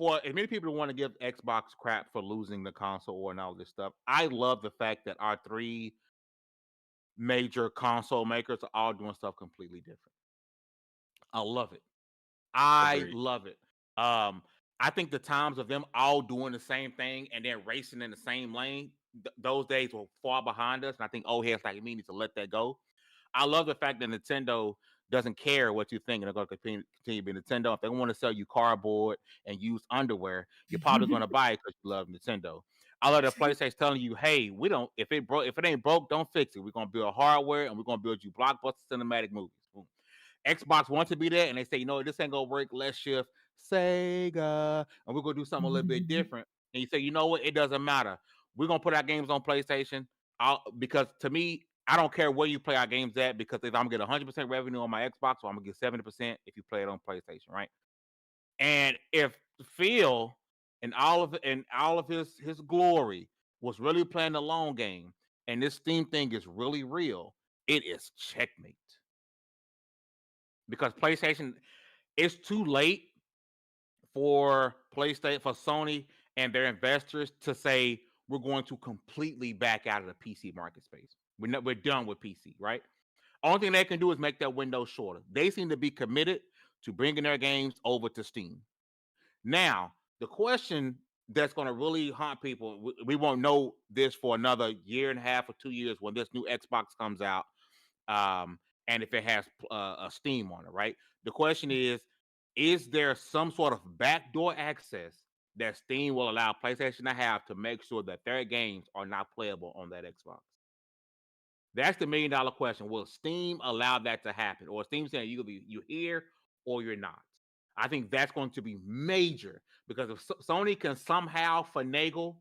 for as many people who want to give Xbox crap for losing the console war and all this stuff, I love the fact that our three major console makers are all doing stuff completely different. I love it. I Agreed. love it. I think the times of them all doing the same thing and then racing in the same lane, those days were far behind us. And I think old heads like me need to let that go. I love the fact that Nintendo doesn't care what you think, and they're going to continue to be Nintendo. If they want to sell you cardboard and used underwear, you're probably going to buy it because you love Nintendo. I love that PlayStation telling you, "Hey, we don't. If it ain't broke, don't fix it. We're going to build hardware and we're going to build you blockbuster cinematic movies." Boom. Xbox wants to be there, and they say, "You know, this ain't gonna work. Let's shift Sega, and we're gonna do something a little bit different." And you say, "You know what? It doesn't matter. We're gonna put our games on PlayStation." Because to me, I don't care where you play our games at. Because if I'm gonna get 100% revenue on my Xbox, so I'm gonna get 70% if you play it on PlayStation, right? And if Phil and all of his glory was really playing the long game, and this Steam thing is really real, it is checkmate because PlayStation, it's too late for PlayStation, for Sony and their investors to say we're going to completely back out of the PC market space. We're done with PC, right? Only thing they can do is make that window shorter. They seem to be committed to bringing their games over to Steam. Now, the question that's going to really haunt people, we won't know this for another year and a half or 2 years when this new Xbox comes out, um, and if it has a Steam on it, right? The question is there some sort of backdoor access that Steam will allow PlayStation to have to make sure that their games are not playable on that Xbox? That's the $1 million question. Will Steam allow that to happen? Or Steam saying you're here or you're not? I think that's going to be major because if Sony can somehow finagle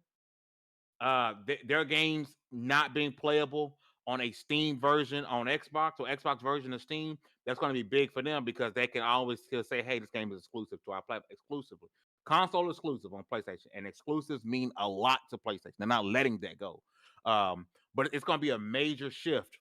their games not being playable on a Steam version on Xbox or Xbox version of Steam, that's going to be big for them because they can always still say, "Hey, this game is exclusive to our platform." Exclusively, console exclusive on PlayStation, and exclusives mean a lot to PlayStation. They're not letting that go. But it's going to be a major shift